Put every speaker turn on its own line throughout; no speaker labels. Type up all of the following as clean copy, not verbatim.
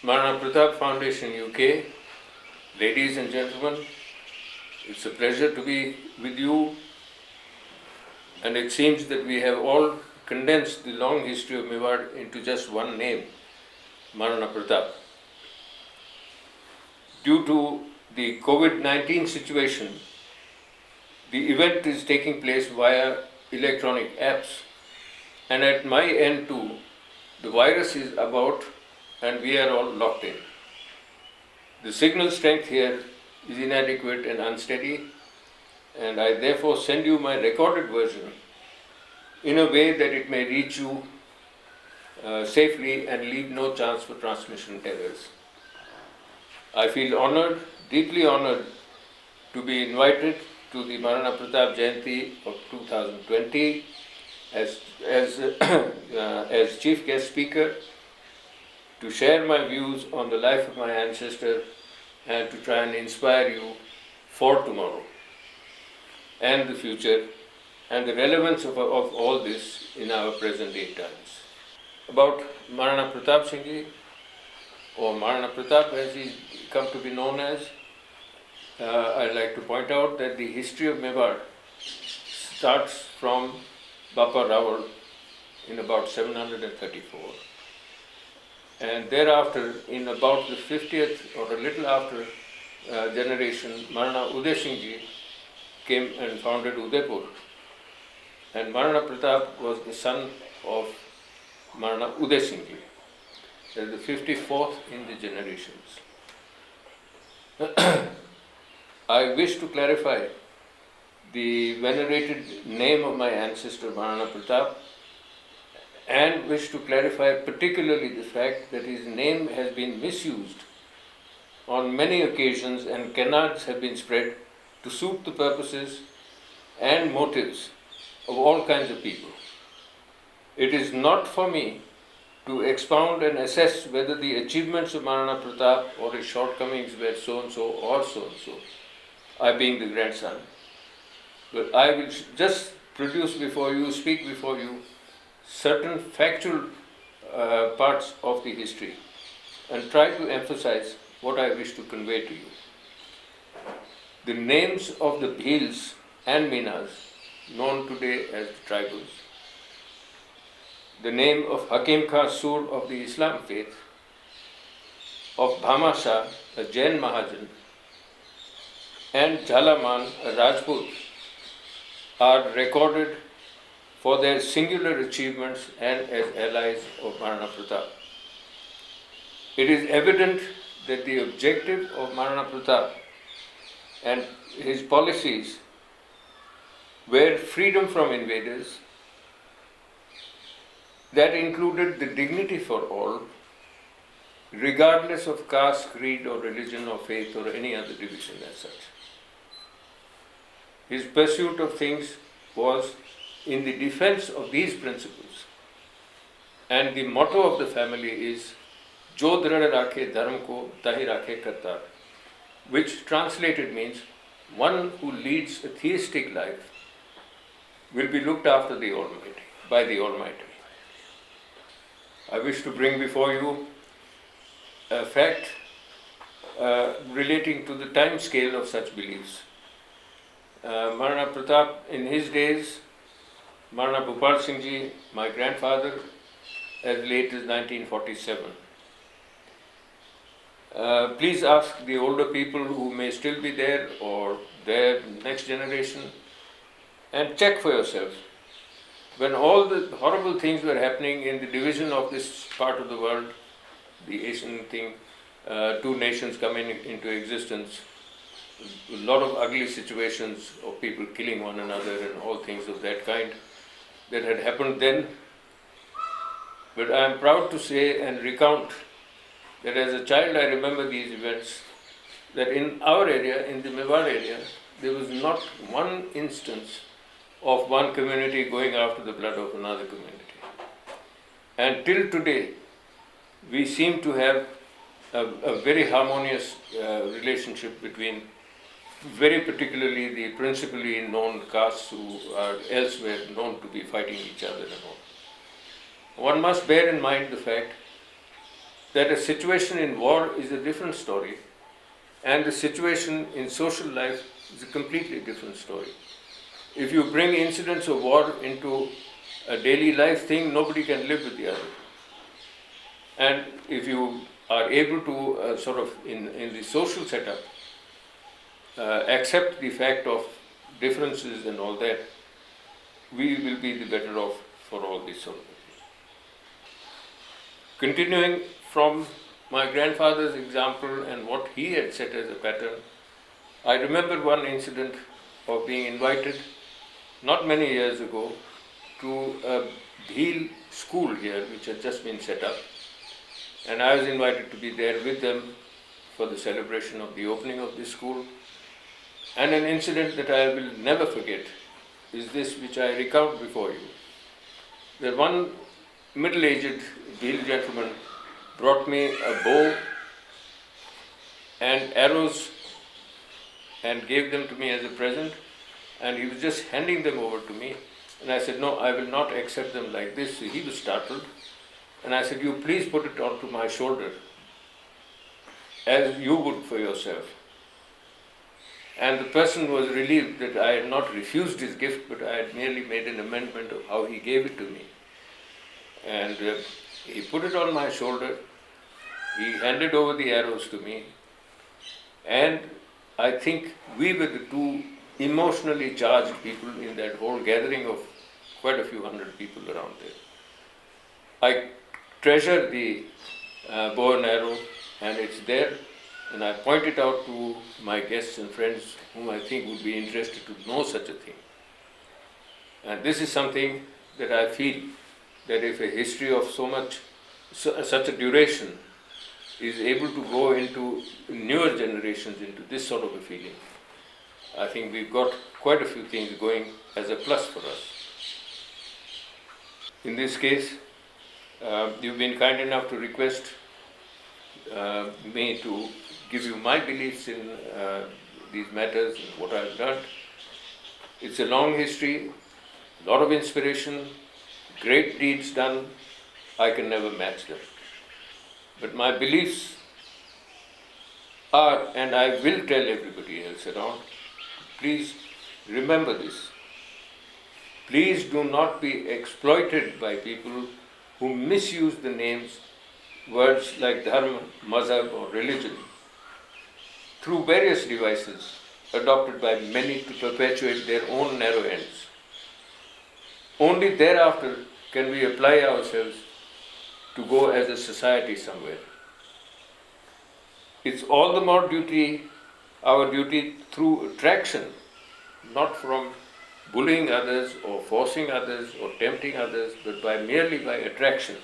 Maharana Pratap Foundation UK, ladies and gentlemen, it's a pleasure to be with you, and it seems that we have all condensed the long history of Mewar into just one name, Maharana Pratap. Due to the COVID-19 situation, the event is taking place via electronic apps, and at my end too, the virus is about and we are all locked in. The signal strength here is inadequate and unsteady, and I therefore send you my recorded version in a way that it may reach you safely and leave no chance for transmission errors. I feel honored, deeply honored, to be invited to the Maharana Pratap Jayanti of 2020 as chief guest speaker, to share my views on the life of my ancestor and to try and inspire you for tomorrow and the future and the relevance of all this in our present day times. About Maharana Pratap Singh Ji, or Maharana Pratap as he's come to be known as, I'd like to point out that the history of Mewar starts from Bappa Rawal in about 734. And thereafter, in about the 50th or a little after generation, Maharana Uday Singh Ji came and founded Udaipur. And Maharana Pratap was the son of Maharana Uday Singh Ji. That is the 54th in the generations. I wish to clarify the venerated name of my ancestor Maharana Pratap, and wish to clarify particularly the fact that his name has been misused on many occasions and canards have been spread to suit the purposes and motives of all kinds of people. It is not for me to expound and assess whether the achievements of Maharana Pratap or his shortcomings were so-and-so or so-and-so, I being the grandson. But I will just produce before you, speak before you, certain factual parts of the history and try to emphasize what I wish to convey to you. The names of the Bhils and Minas, known today as the tribals, the name of Hakim Khan Sur of the Islam faith, of Bhama Shah, a Jain Mahajan, and Jhalaman, a Rajput, are recorded for their singular achievements and as allies of Maharana Pratap. It is evident that the objective of Maharana Pratap and his policies were freedom from invaders, that included the dignity for all, regardless of caste, creed or religion or faith or any other division as such. His pursuit of things was in the defense of these principles, and the motto of the family is Jo Drid Rakhe Dharm Ko Tahi Rakhe Kartar, which translated means one who leads a theistic life will be looked after by the Almighty. I wish to bring before you a fact relating to the time scale of such beliefs. Maharana Pratap, in his days, Maharana Bhupal Singh Ji, my grandfather, as late as 1947. Please ask the older people who may still be there or their next generation and check for yourself. When all the horrible things were happening in the division of this part of the world, the Asian thing, two nations coming into existence, a lot of ugly situations of people killing one another and all things of that kind that had happened then. But I am proud to say and recount that as a child I remember these events, that in our area, in the Mewar area, there was not one instance of one community going after the blood of another community. And till today, we seem to have a very harmonious relationship between very particularly the principally known castes who are elsewhere known to be fighting each other and all. One must bear in mind the fact that a situation in war is a different story, and the situation in social life is a completely different story. If you bring incidents of war into a daily life thing, nobody can live with the other. And if you are able to in the social setup, accept the fact of differences and all that, we will be the better off for all this sort of thing. Continuing from my grandfather's example and what he had set as a pattern, I remember one incident of being invited not many years ago to a Bhil school here which had just been set up, and I was invited to be there with them for the celebration of the opening of this school. And an incident that I will never forget is this, which I recount before you. That one middle-aged Bhil gentleman brought me a bow and arrows and gave them to me as a present, and he was just handing them over to me. And I said, no, I will not accept them like this. So he was startled, and I said, you please put it onto my shoulder as you would for yourself. And the person was relieved that I had not refused his gift, but I had merely made an amendment of how he gave it to me. And he put it on my shoulder, he handed over the arrows to me, and I think we were the two emotionally charged people in that whole gathering of quite a few hundred people around there. I treasure the bow and arrow, and it's there, and I point it out to my guests and friends whom I think would be interested to know such a thing. And this is something that I feel that if a history of such a duration is able to go into newer generations into this sort of a feeling, I think we've got quite a few things going as a plus for us. In this case, you've been kind enough to request me to give you my beliefs in these matters and what I've learned. It's a long history, a lot of inspiration, great deeds done. I can never match them. But my beliefs are, and I will tell everybody else around, please remember this. Please do not be exploited by people who misuse the names, words like dharma, mazhab or religion through various devices adopted by many to perpetuate their own narrow ends. Only thereafter can we apply ourselves to go as a society somewhere. It's all the more our duty through attraction, not from bullying others or forcing others or tempting others, but merely by attraction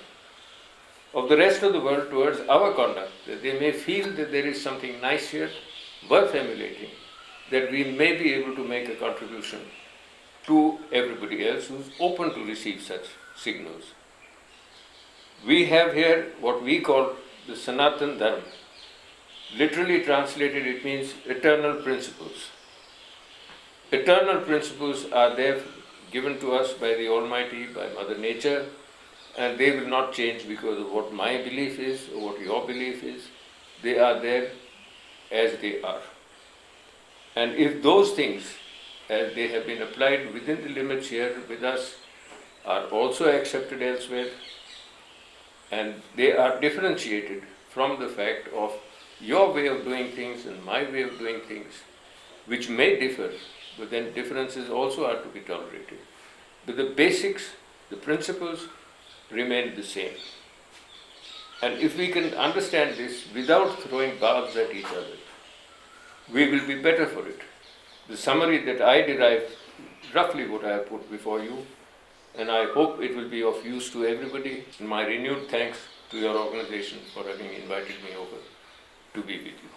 of the rest of the world towards our conduct, that they may feel that there is something nice here, worth emulating, that we may be able to make a contribution to everybody else who is open to receive such signals. We have here what we call the Sanatan Dharma. Literally translated, it means eternal principles. Eternal principles are there given to us by the Almighty, by Mother Nature, and they will not change because of what my belief is or what your belief is. They are there as they are. And if those things, as they have been applied within the limits here with us, are also accepted elsewhere, and they are differentiated from the fact of your way of doing things and my way of doing things, which may differ, but then differences also are to be tolerated. But the basics, the principles remain the same. And if we can understand this without throwing barbs at each other, we will be better for it. The summary that I derived, roughly what I have put before you, and I hope it will be of use to everybody. And my renewed thanks to your organization for having invited me over to be with you.